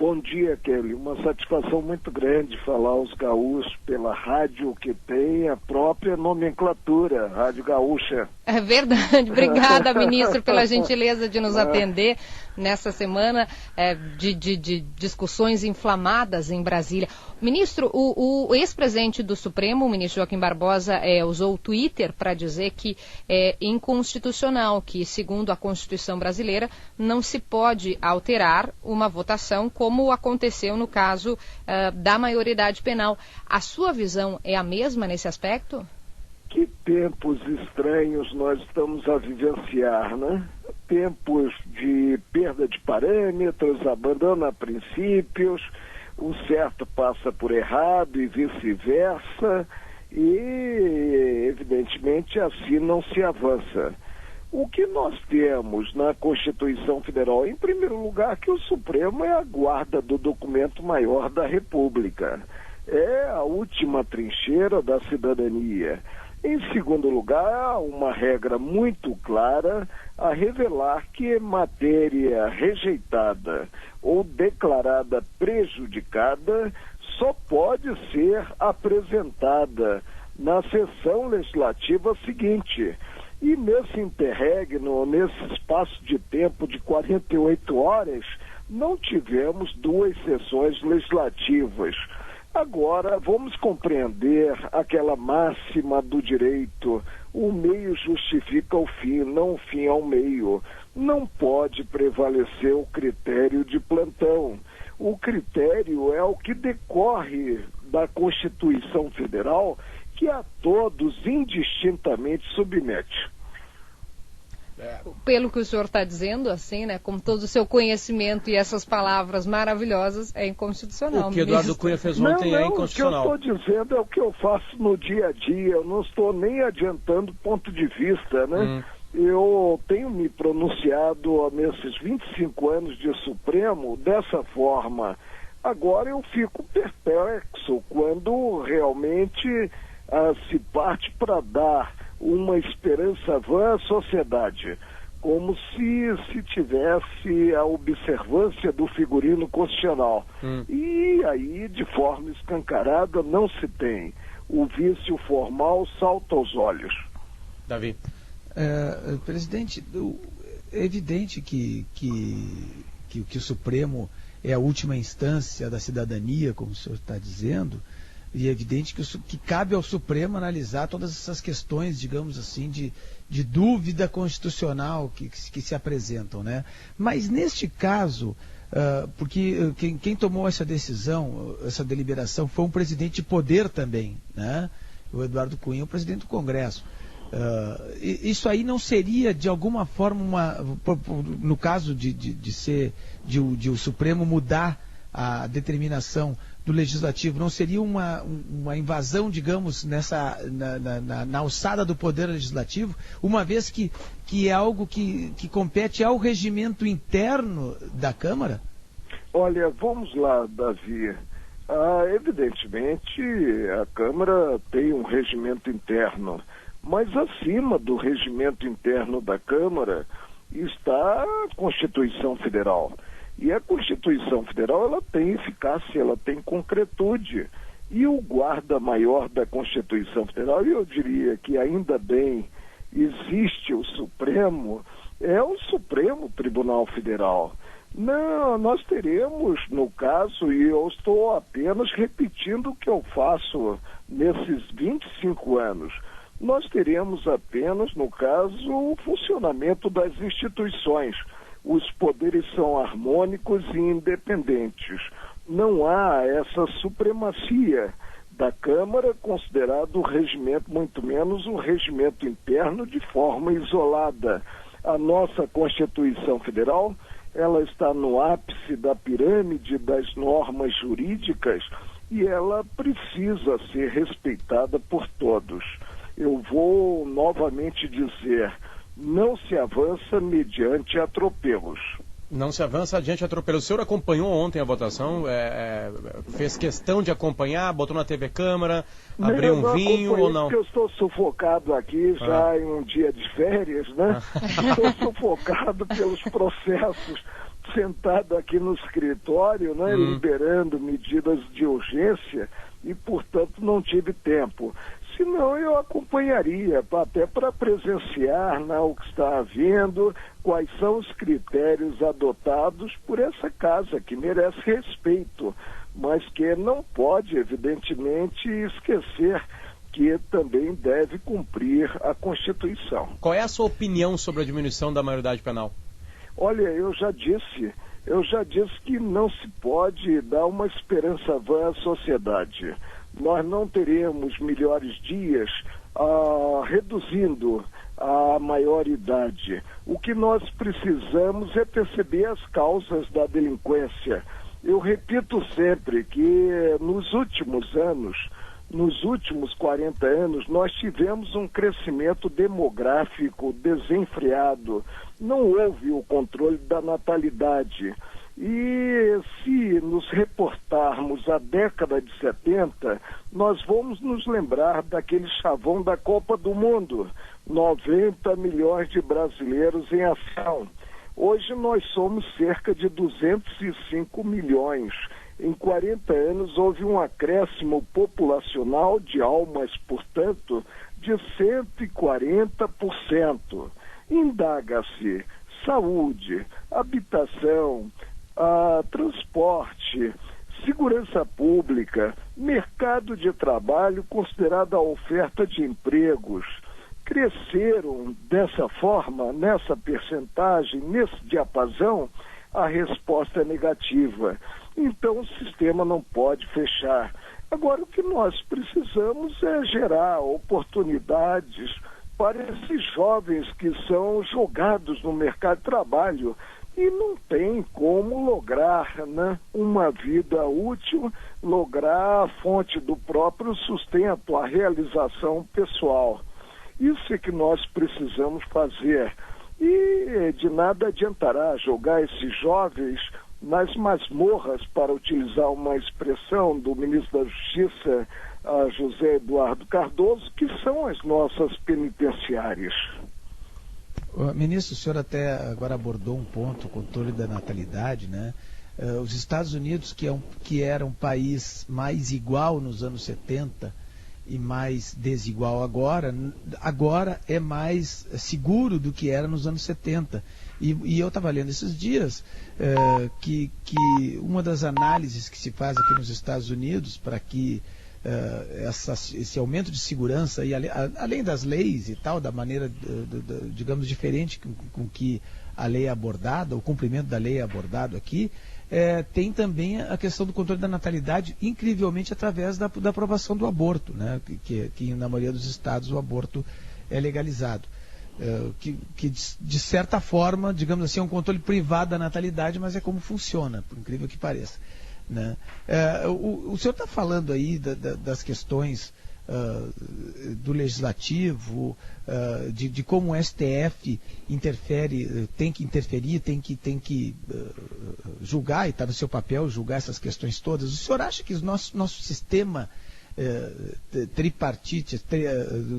Bom dia, Kelly. Uma satisfação muito grande falar aos gaúchos pela rádio que tem a própria nomenclatura, Rádio Gaúcha. É verdade. Obrigada, ministro, pela gentileza de nos atender nessa semana de discussões inflamadas em Brasília. Ministro, o ex-presidente do Supremo, o ministro Joaquim Barbosa, usou o Twitter para dizer que é inconstitucional, que, segundo a Constituição brasileira, não se pode alterar uma votação como aconteceu no caso da maioridade penal. A sua visão é a mesma nesse aspecto? Que tempos estranhos nós estamos a vivenciar, né? Tempos de perda de parâmetros, abandono a princípios, o certo passa por errado e vice-versa, e evidentemente assim não se avança. O que nós temos na Constituição Federal, em primeiro lugar, que o Supremo é a guarda do documento maior da República, é a última trincheira da cidadania. Em segundo lugar, uma regra muito clara a revelar que matéria rejeitada ou declarada prejudicada só pode ser apresentada na sessão legislativa seguinte. E nesse interregno, nesse espaço de tempo de 48 horas, não tivemos 2 sessões legislativas. Agora, vamos compreender aquela máxima do direito: o meio justifica o fim, não o fim ao meio. Não pode prevalecer o critério de plantão. O critério é o que decorre da Constituição Federal, que a todos indistintamente submete. Pelo que o senhor está dizendo, assim, né, com todo o seu conhecimento e essas palavras maravilhosas, é inconstitucional. O que Eduardo Cunha fez ontem é inconstitucional. O que eu estou dizendo é o que eu faço no dia a dia, eu não estou nem adiantando ponto de vista, né? Eu tenho me pronunciado nesses 25 anos de Supremo dessa forma. Agora eu fico perplexo quando realmente se parte para dar uma esperança vã à sociedade, como se tivesse a observância do figurino constitucional. E aí, de forma escancarada, não se tem. O vício formal salta aos olhos. Davi. Presidente, é evidente que o Supremo é a última instância da cidadania, como o senhor está dizendo, e é evidente que cabe ao Supremo analisar todas essas questões, digamos assim, de dúvida constitucional que se apresentam, né? Mas neste caso, porque quem tomou essa decisão, essa deliberação, foi um presidente de poder também, né? O Eduardo Cunha, o presidente do Congresso. Isso aí não seria, de alguma forma, no caso de o Supremo mudar a determinação do Legislativo, não seria uma invasão, digamos, na alçada do Poder Legislativo, uma vez que é algo que compete ao regimento interno da Câmara? Olha, vamos lá, Davi. Evidentemente, a Câmara tem um regimento interno, mas acima do regimento interno da Câmara está a Constituição Federal. E a Constituição Federal, ela tem eficácia, ela tem concretude. E o guarda-maior da Constituição Federal, e eu diria que ainda bem existe o Supremo, é o Supremo Tribunal Federal. Não, nós teremos, no caso, e eu estou apenas repetindo o que eu faço nesses 25 anos, nós teremos apenas, no caso, o funcionamento das instituições. Os poderes são harmônicos e independentes. Não há essa supremacia da Câmara, considerado o regimento, muito menos o regimento interno, de forma isolada. A nossa Constituição Federal, ela está no ápice da pirâmide das normas jurídicas e ela precisa ser respeitada por todos. Eu vou novamente dizer: não se avança mediante atropelos. Não se avança adiante atropelos. O senhor acompanhou ontem a votação? Fez questão de acompanhar? Botou na TV Câmara? Abriu um vinho ou não? Porque eu estou sufocado aqui em um dia de férias, né? Estou sufocado pelos processos. sentado aqui no escritório, né, liberando medidas de urgência e, portanto, não tive tempo. Senão eu acompanharia, até para presenciar, né, o que está havendo, quais são os critérios adotados por essa casa, que merece respeito, mas que não pode, evidentemente, esquecer que também deve cumprir a Constituição. Qual é a sua opinião sobre a diminuição da maioridade penal? Olha, eu já disse que não se pode dar uma esperança vã à sociedade. Nós não teremos melhores dias reduzindo a maioridade. O que nós precisamos é perceber as causas da delinquência. Eu repito sempre que nos últimos anos, nos últimos 40 anos, nós tivemos um crescimento demográfico desenfreado. Não houve o controle da natalidade. E se nos reportarmos à década de 70, nós vamos nos lembrar daquele chavão da Copa do Mundo, 90 milhões de brasileiros em ação. Hoje nós somos cerca de 205 milhões. Em 40 anos houve um acréscimo populacional de almas, portanto, de 140%. Indaga-se saúde, habitação, transporte, segurança pública, mercado de trabalho considerado a oferta de empregos. Cresceram dessa forma, nessa percentagem, nesse diapasão, a resposta é negativa. Então o sistema não pode fechar. Agora o que nós precisamos é gerar oportunidades para esses jovens que são jogados no mercado de trabalho e não tem como lograr, né, uma vida útil, lograr a fonte do próprio sustento, a realização pessoal. Isso é que nós precisamos fazer. E de nada adiantará jogar esses jovens nas masmorras, para utilizar uma expressão do ministro da Justiça, José Eduardo Cardoso, que são as nossas penitenciárias. Ministro, o senhor até agora abordou um ponto, o controle da natalidade, né? Os Estados Unidos, que era um país mais igual nos anos 70 e mais desigual agora é mais seguro do que era nos anos 70. E eu estava lendo esses dias que uma das análises que se faz aqui nos Estados Unidos para que esse aumento de segurança, e além das leis e tal, da maneira, digamos, diferente com que a lei é abordada, o cumprimento da lei é abordado aqui, tem também a questão do controle da natalidade, incrivelmente através da aprovação do aborto, né? que na maioria dos estados o aborto é legalizado. Que de certa forma, digamos assim, é um controle privado da natalidade, mas é como funciona, por incrível que pareça. Né? O senhor está falando aí das questões do legislativo, de como o STF interfere, tem que interferir, tem que julgar, e está no seu papel julgar essas questões todas. O senhor acha que o nosso sistema tripartite,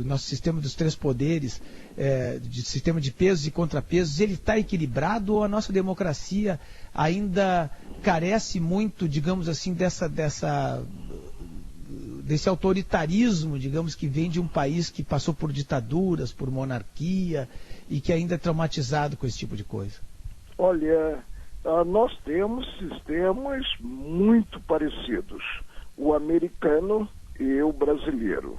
nosso sistema dos três poderes, sistema de pesos e contrapesos, ele está equilibrado, ou a nossa democracia ainda carece muito, digamos assim, desse autoritarismo, digamos, que vem de um país que passou por ditaduras, por monarquia, e que ainda é traumatizado com esse tipo de coisa? Olha, nós temos sistemas muito parecidos, o americano e o brasileiro.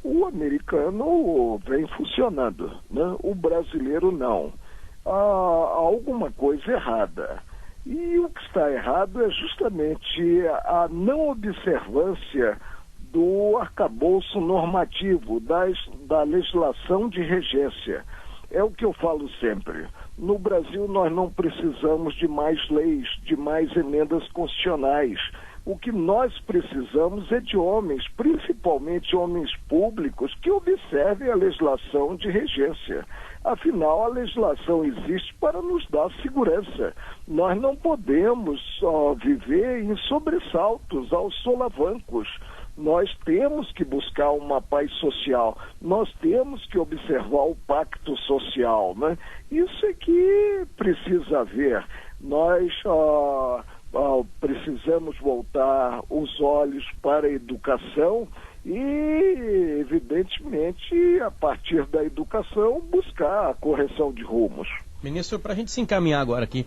O americano vem funcionando, né? O brasileiro não. Há alguma coisa errada. E o que está errado é justamente a não observância do arcabouço normativo, da legislação de regência. É o que eu falo sempre. No Brasil nós não precisamos de mais leis, de mais emendas constitucionais. O que nós precisamos é de homens, principalmente homens públicos, que observem a legislação de regência. Afinal, a legislação existe para nos dar segurança. Nós não podemos viver em sobressaltos, aos solavancos. Nós temos que buscar uma paz social, nós temos que observar o pacto social, né? Isso é que precisa haver. Nós precisamos voltar os olhos para a educação e, evidentemente, a partir da educação, buscar a correção de rumos. Ministro, para a gente se encaminhar agora aqui,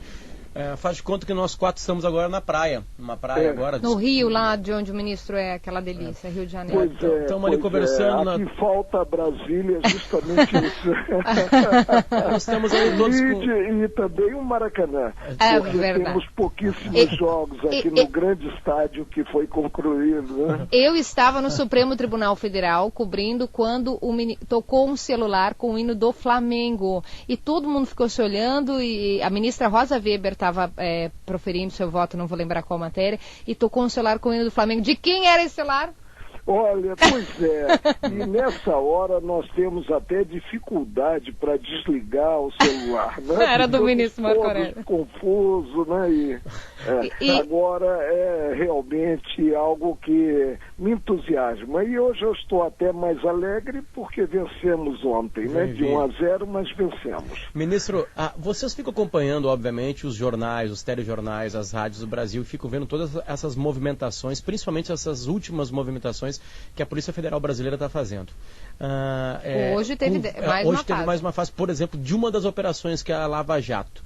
faz de conta que nós 4 estamos agora na praia. Uma praia agora. No Rio, lá de onde o ministro é, aquela delícia, Rio de Janeiro. Estamos ali conversando. Aqui falta Brasília, justamente isso. Nós estamos aí todos E também o Maracanã. Porque verdade. temos pouquíssimos jogos aqui no grande estádio que foi concluído. Né? Eu estava no Supremo Tribunal Federal cobrindo quando tocou um celular com o hino do Flamengo. E todo mundo ficou se olhando e a ministra Rosa Weber estava proferindo seu voto, não vou lembrar qual matéria, e tocou um celular com o hino do Flamengo. De quem era esse celular? Olha, pois é, e nessa hora nós temos até dificuldade para desligar o celular, né? Era do ministro Marco Aurélio. Confuso, né? Agora é realmente algo que me entusiasma. E hoje eu estou até mais alegre porque vencemos ontem, né? De 1-0, mas vencemos. Ministro, vocês ficam acompanhando, obviamente, os jornais, os telejornais, as rádios do Brasil, e ficam vendo todas essas movimentações, principalmente essas últimas movimentações que a Polícia Federal Brasileira está fazendo. Hoje teve mais uma fase, por exemplo, de uma das operações que é a Lava Jato.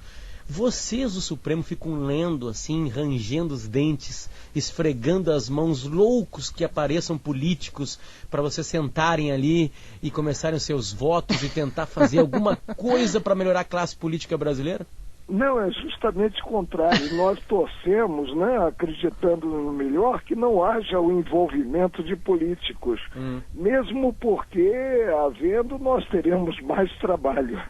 Vocês do Supremo ficam lendo assim, rangendo os dentes, esfregando as mãos, loucos que apareçam políticos para vocês sentarem ali e começarem os seus votos e tentar fazer alguma coisa para melhorar a classe política brasileira? Não, é justamente o contrário. Nós torcemos, né, acreditando no melhor, que não haja o envolvimento de políticos. Mesmo porque, havendo, nós teremos mais trabalho.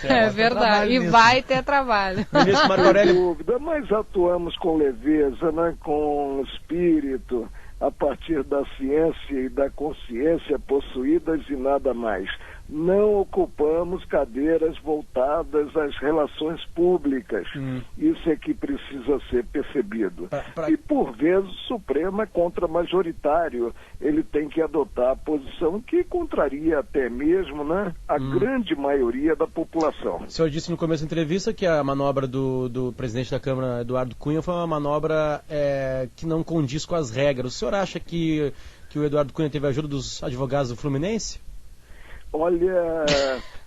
É verdade, e vai ter trabalho. Ministro Marco Aurélio. Sem dúvida, mas atuamos com leveza, né, com espírito, a partir da ciência e da consciência possuídas e nada mais. Não ocupamos cadeiras voltadas às relações públicas. Isso é que precisa ser percebido. E, por vezes, o Supremo é contra-majoritário. Ele tem que adotar a posição que contraria até mesmo, né, a grande maioria da população. O senhor disse no começo da entrevista que a manobra do presidente da Câmara, Eduardo Cunha, foi uma manobra que não condiz com as regras. O senhor acha que o Eduardo Cunha teve a ajuda dos advogados do Fluminense? Olha,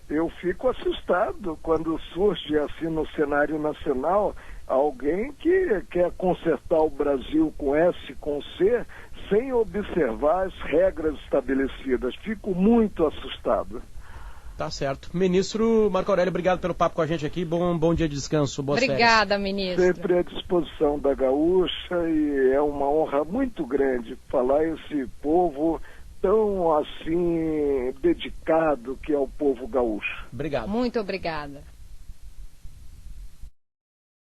eu fico assustado quando surge assim no cenário nacional alguém que quer consertar o Brasil com S, com C, sem observar as regras estabelecidas. Fico muito assustado. Tá certo. Ministro Marco Aurélio, obrigado pelo papo com a gente aqui. Bom dia de descanso. Boas Obrigada, férias. ministro. Sempre à disposição da Gaúcha e é uma honra muito grande falar esse povo tão assim dedicado que é o povo gaúcho. Obrigado. Muito obrigada.